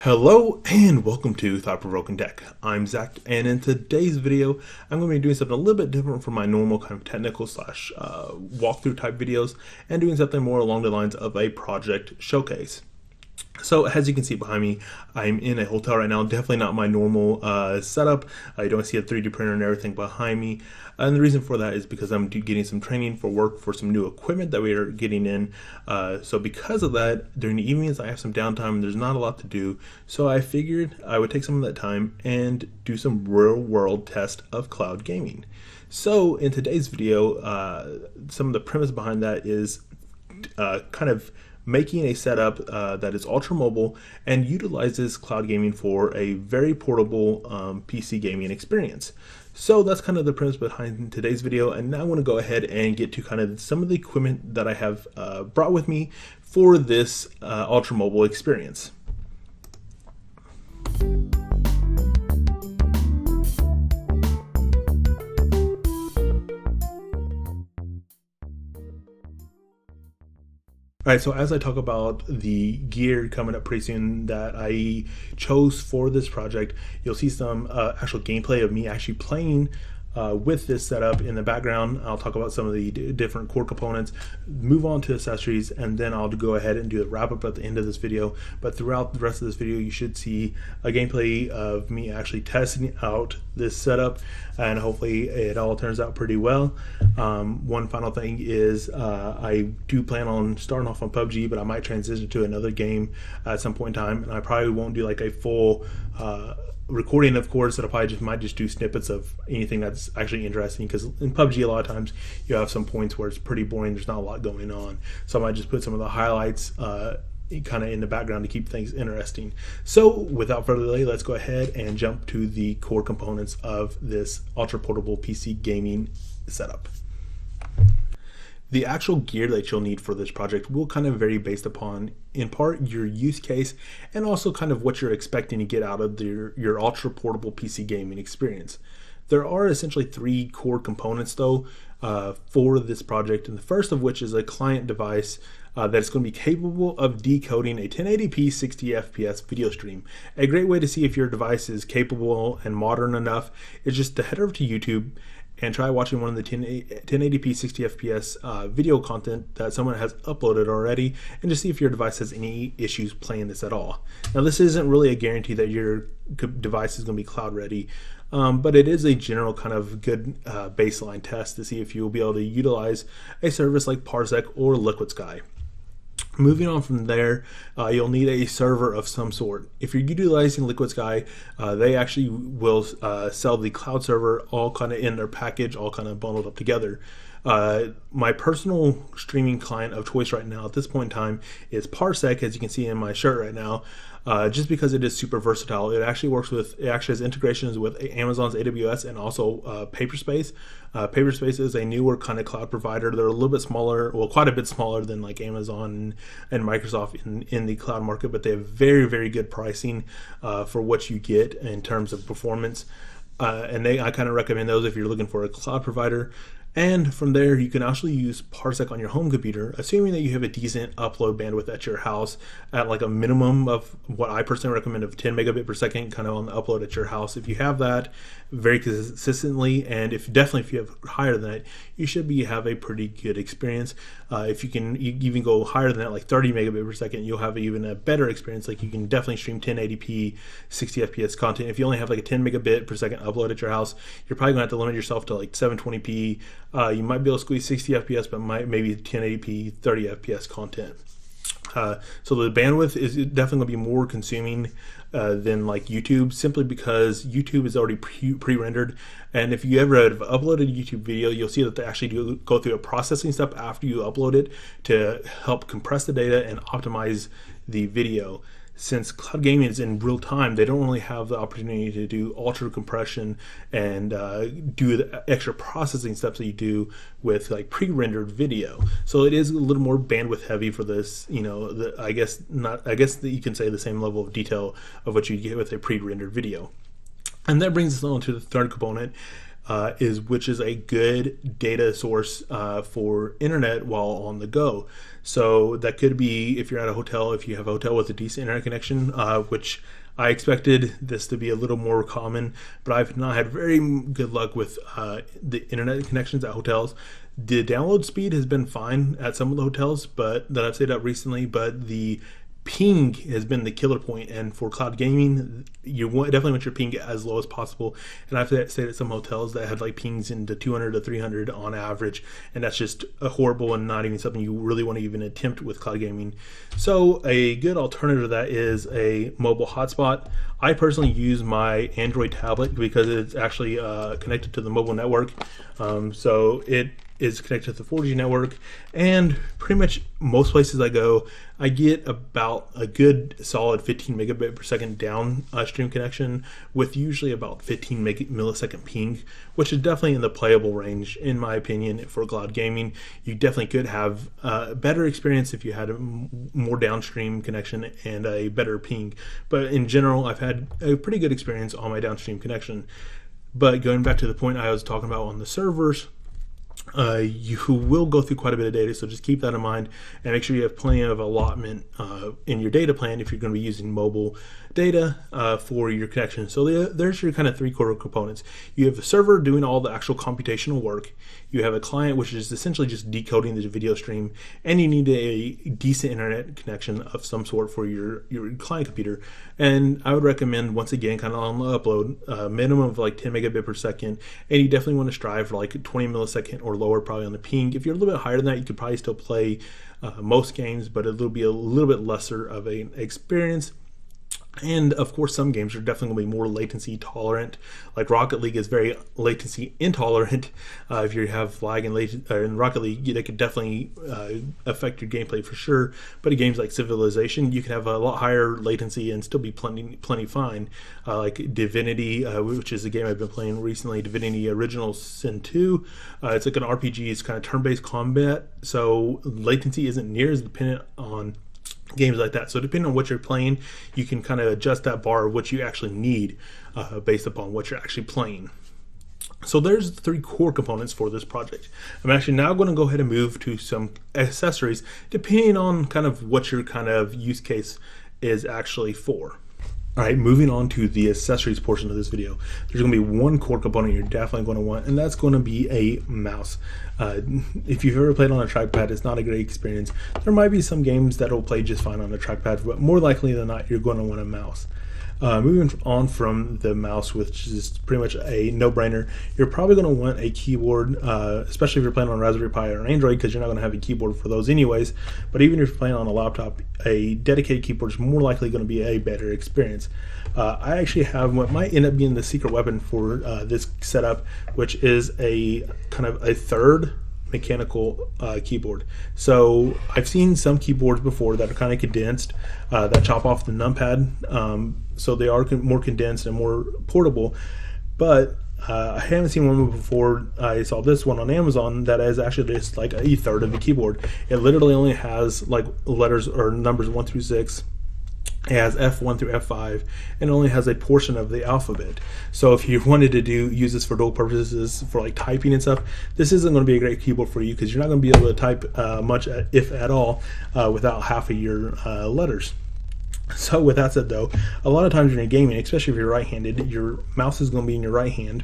Hello and welcome to Provoking Tech. I'm Zach, and in today's video, I'm going to be doing something a little bit different from my normal kind of technical slash walkthrough type videos, and doing something more along the lines of a project showcase. So as you can see behind me, I'm in a hotel right now. Definitely not my normal setup. I don't see a 3D printer and everything behind me. And the reason for that is because I'm getting some training for work for some new equipment that we are getting in. So because of that, during the evenings I have some downtime and there's not a lot to do. So I figured I would take some of that time and do some real world test of cloud gaming. So in today's video, some of the premise behind that is kind of making a setup that is ultra mobile and utilizes cloud gaming for a very portable PC gaming experience. So that's kind of the premise behind today's video, and now I want to go ahead and get to kind of some of the equipment that I have brought with me for this ultra mobile experience. All right, so as I talk about the gear coming up pretty soon that I chose for this project, you'll see some actual gameplay of me actually playing with this setup in the background. I'll talk about some of the different core components, move on to accessories, and then I'll go ahead and do the wrap up at the end of this video. But throughout the rest of this video, you should see a gameplay of me actually testing out this setup, and hopefully it all turns out pretty well. One final thing is I do plan on starting off on PUBG, but I might transition to another game at some point in time, and I probably won't do like a full recording, of course. That I might just do snippets of anything that's actually interesting, because in PUBG a lot of times you have some points where it's pretty boring, there's not a lot going on, so I might just put some of the highlights kind of in the background to keep things interesting. So without further delay, let's go ahead and jump to the core components of this ultra portable PC gaming setup. The actual gear that you'll need for this project will kind of vary based upon, in part, your use case and also kind of what you're expecting to get out of your ultra portable PC gaming experience. There are essentially three core components though for this project, and the first of which is a client device that's going to be capable of decoding a 1080p 60 FPS video stream. A great way to see if your device is capable and modern enough is just to head over to YouTube and try watching one of the 1080p 60 FPS video content that someone has uploaded already, and just see if your device has any issues playing this at all. Now, this isn't really a guarantee that your device is going to be cloud ready, but it is a general kind of good baseline test to see if you'll be able to utilize a service like Parsec or Liquid Sky. Moving on from there, you'll need a server of some sort. If you're utilizing Liquid Sky, they actually will sell the cloud server all kind of in their package, all kind of bundled up together. My personal streaming client of choice right now at this point in time is Parsec, as you can see in my shirt right now, just because it is super versatile. It actually has integrations with Amazon's AWS and also Paperspace. Paperspace is a newer kind of cloud provider. They're a little bit smaller, well, quite a bit smaller than like Amazon and Microsoft in the cloud market, but they have very, very good pricing for what you get in terms of performance. And I kind of recommend those if you're looking for a cloud provider. And from there, you can actually use Parsec on your home computer, assuming that you have a decent upload bandwidth at your house at like a minimum of what I personally recommend of 10 megabit per second kind of on the upload at your house. If you have that very consistently, and if you have higher than that, you should have a pretty good experience. If you can even go higher than that, like 30 megabit per second, you'll have even a better experience. Like you can definitely stream 1080p 60 FPS content. If you only have like a 10 megabit per second upload at your house, you're probably gonna have to limit yourself to like 720p. You might be able to squeeze 60 FPS, but maybe 1080p 30 FPS content. So the bandwidth is definitely going to be more consuming than like YouTube, simply because YouTube is already pre-rendered. And if you ever have uploaded a YouTube video, you'll see that they actually do go through a processing step after you upload it to help compress the data and optimize the video. Since cloud gaming is in real time, they don't really have the opportunity to do ultra compression and do the extra processing steps that you do with like pre-rendered video. So it is a little more bandwidth heavy for this. You know, I guess that you can say the same level of detail of what you get with a pre-rendered video. And that brings us on to the third component. which is a good data source for internet while on the go. So that could be if you're at a hotel, if you have a hotel with a decent internet connection, which I expected this to be a little more common, but I've not had very good luck with the internet connections at hotels. The download speed has been fine at some of the hotels, but that I've stayed at recently, but the ping has been the killer point, and for cloud gaming you definitely want your ping as low as possible. And I've stayed at some hotels that had like pings into 200 to 300 on average, and that's just horrible and not even something you really want to even attempt with cloud gaming. So a good alternative to that is a mobile hotspot. I personally use my Android tablet because it's actually connected to the mobile network, so it is connected to the 4G network, and pretty much most places I go, I get about a good solid 15 megabit per second downstream connection with usually about 15 millisecond ping, which is definitely in the playable range in my opinion for cloud gaming. You definitely could have a better experience if you had a more downstream connection and a better ping, but in general I've had a pretty good experience on my downstream connection. But going back to the point I was talking about on the servers, you will go through quite a bit of data, so just keep that in mind and make sure you have plenty of allotment in your data plan if you're going to be using mobile data for your connection. So there's your kind of three core components. You have a server doing all the actual computational work, you have a client which is essentially just decoding the video stream, and you need a decent internet connection of some sort for your client computer. And I would recommend, once again, kind of on the upload, minimum of like 10 megabit per second, and you definitely want to strive for like 20 millisecond or lower probably on the ping. If you're a little bit higher than that, you could probably still play most games, but it'll be a little bit lesser of an experience. And of course, some games are definitely going to be more latency tolerant. Like Rocket League is very latency intolerant. If you have lag in Rocket League, they could definitely affect your gameplay for sure. But in games like Civilization, you can have a lot higher latency and still be plenty fine. Like Divinity, which is a game I've been playing recently, Divinity Original Sin 2. It's like an RPG. It's kind of turn-based combat, so latency isn't near as dependent on games like that. So depending on what you're playing, you can kind of adjust that bar of what you actually need based upon what you're actually playing. So there's the three core components for this project. I'm actually now going to go ahead and move to some accessories depending on kind of what your kind of use case is actually for. All right, moving on to the accessories portion of this video. There's going to be one core component you're definitely going to want, and that's going to be a mouse. If you've ever played on a trackpad, it's not a great experience. There might be some games that will play just fine on a trackpad, but more likely than not, you're going to want a mouse. Moving on from the mouse, which is pretty much a no-brainer, you're probably going to want a keyboard, especially if you're playing on Raspberry Pi or Android, because you're not going to have a keyboard for those anyways. But even if you're playing on a laptop, a dedicated keyboard is more likely going to be a better experience. I actually have what might end up being the secret weapon for this setup, which is a kind of a third mechanical keyboard. So I've seen some keyboards before that are kind of condensed, that chop off the numpad, so they are more condensed and more portable. But I haven't seen one before. I saw this one on Amazon that is actually just like a third of the keyboard. It literally only has like letters or numbers 1 through 6. It has F1 through F5, and it only has a portion of the alphabet. So if you wanted to use this for dual purposes, for like typing and stuff, this isn't going to be a great keyboard for you, because you're not going to be able to type much, if at all, without half of your letters. So with that said though, a lot of times when you're gaming, especially if you're right-handed, your mouse is going to be in your right hand,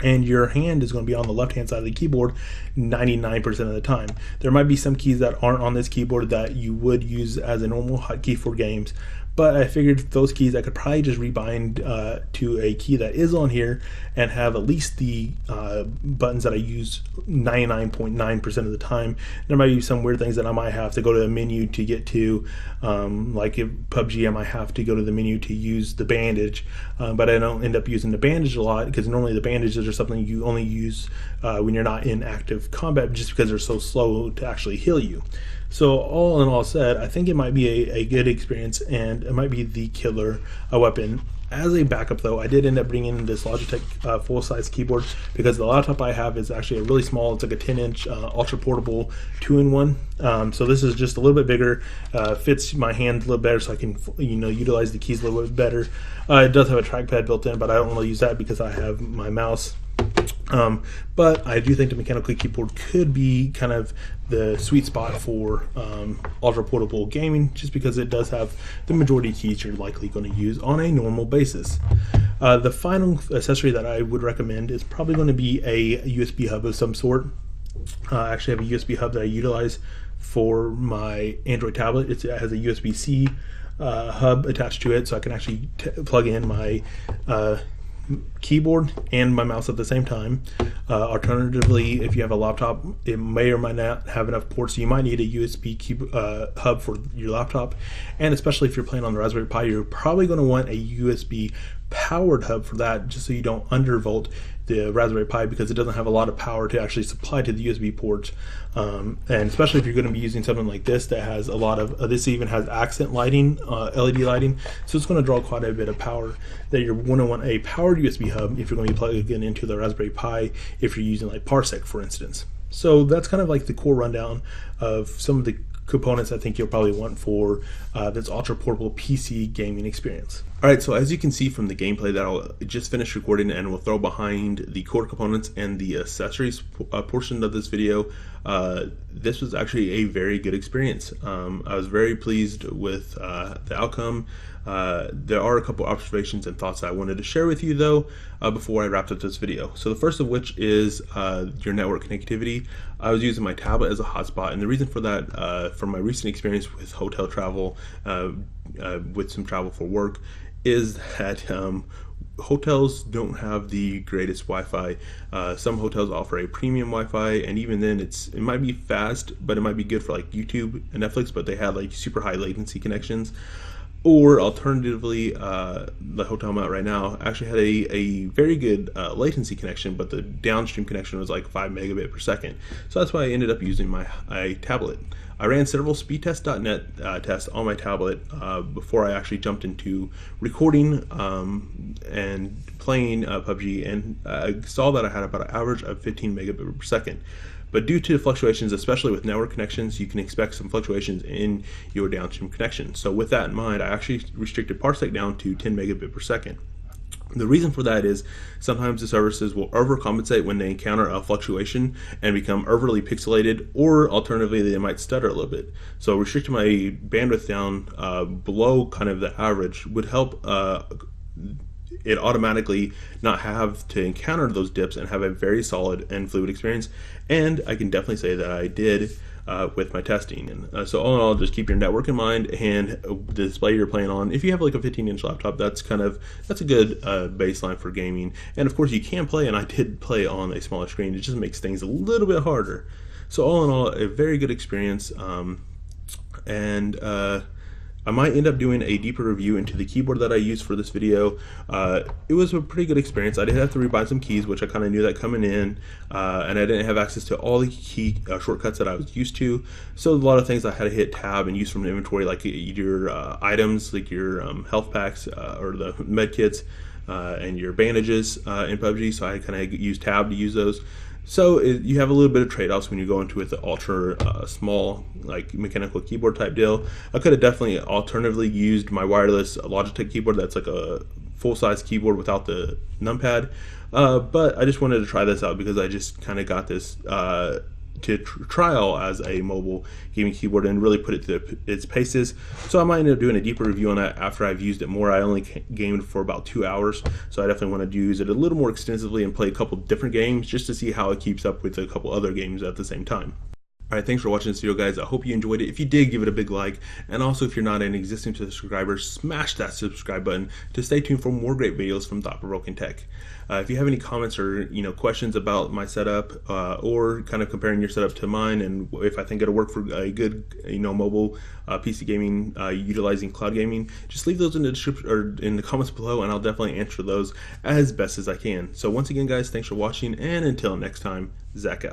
and your hand is going to be on the left hand side of the keyboard 99% of the time. There might be some keys that aren't on this keyboard that you would use as a normal hotkey for games, but I figured those keys I could probably just rebind to a key that is on here and have at least the buttons that I use 99.9% of the time. There might be some weird things that I might have to go to the menu to get to, like if PUBG, I might have to go to the menu to use the bandage, but I don't end up using the bandage a lot, because normally the bandages are something you only use when you're not in active combat, just because they're so slow to actually heal you. So all in all said, I think it might be a good experience, and it might be the killer weapon. As a backup though, I did end up bringing in this Logitech full-size keyboard, because the laptop I have is actually a really small, it's like a 10-inch ultra portable 2-in-1. So this is just a little bit bigger, fits my hand a little better, so I can utilize the keys a little bit better. It does have a trackpad built in, but I don't really use that because I have my mouse But I do think the mechanical keyboard could be kind of the sweet spot for ultra portable gaming, just because it does have the majority of keys you're likely going to use on a normal basis. The final accessory that I would recommend is probably going to be a USB hub of some sort. I actually have a USB hub that I utilize for my Android tablet. It has a USB-C hub attached to it, so I can actually plug in my keyboard and my mouse at the same time. Alternatively, if you have a laptop, it may or might not have enough ports, so you might need a USB hub for your laptop. And especially if you're playing on the Raspberry Pi, you're probably going to want a USB powered hub for that, just so you don't undervolt the Raspberry Pi, because it doesn't have a lot of power to actually supply to the USB ports. And especially if you're going to be using something like this that has a lot of this even has accent lighting, LED lighting, so it's going to draw quite a bit of power, that you're going to want a powered USB hub if you're going to be plugging into the Raspberry Pi, if you're using like Parsec, for instance. So that's kind of like the core rundown of some of the components I think you'll probably want for this ultra portable PC gaming experience. Alright, so as you can see from the gameplay that I'll just finish recording and will throw behind the core components and the accessories portion of this video, this was actually a very good experience. I was very pleased with the outcome. There are a couple observations and thoughts that I wanted to share with you though before I wrapped up this video. So the first of which is your network connectivity. I was using my tablet as a hotspot, and the reason for that, from my recent experience with hotel travel, with some travel for work, is that hotels don't have the greatest Wi-Fi. Some hotels offer a premium Wi-Fi, and even then it might be fast, but it might be good for like YouTube and Netflix, but they have like super high latency connections. Or alternatively, the hotel I'm at right now actually had a very good latency connection, but the downstream connection was like 5 megabit per second. So that's why I ended up using my tablet. I ran several speedtest.net tests on my tablet before I actually jumped into recording and playing PUBG, and I saw that I had about an average of 15 megabit per second. But due to the fluctuations, especially with network connections, you can expect some fluctuations in your downstream connection. So with that in mind, I actually restricted Parsec down to 10 megabit per second. The reason for that is sometimes the services will overcompensate when they encounter a fluctuation and become overly pixelated, or alternatively they might stutter a little bit. So restricting my bandwidth down below kind of the average would help it automatically not have to encounter those dips and have a very solid and fluid experience. And I can definitely say that I did with my testing. And so all in all, just keep your network in mind and the display you're playing on. If you have like a 15-inch laptop, that's a good baseline for gaming. And of course you can play, and I did play on a smaller screen. It just makes things a little bit harder. So all in all, a very good experience. I might end up doing a deeper review into the keyboard that I used for this video. It was a pretty good experience. I did have to rebind some keys, which I kind of knew that coming in, and I didn't have access to all the key shortcuts that I was used to. So a lot of things I had to hit tab and use from the inventory, like your items, like your health packs or the med kits and your bandages in PUBG. So I kind of used tab to use those. So you have a little bit of trade-offs when you go into it, the ultra small, like mechanical keyboard type deal. I could have definitely alternatively used my wireless Logitech keyboard that's like a full-size keyboard without the numpad. But I just wanted to try this out because I just kind of got this to trial as a mobile gaming keyboard and really put it to its paces. So I might end up doing a deeper review on that after I've used it more. I only gamed for about 2 hours, so I definitely want to use it a little more extensively and play a couple different games just to see how it keeps up with a couple other games at the same time. Alright, thanks for watching this video, guys. I hope you enjoyed it. If you did, give it a big like. And also, if you're not an existing subscriber, smash that subscribe button to stay tuned for more great videos from Provoking Tech. If you have any comments or questions about my setup or kind of comparing your setup to mine, and if I think it'll work for a good mobile PC gaming utilizing cloud gaming, just leave those in the description or in the comments below, and I'll definitely answer those as best as I can. So once again, guys, thanks for watching, and until next time, Zach out.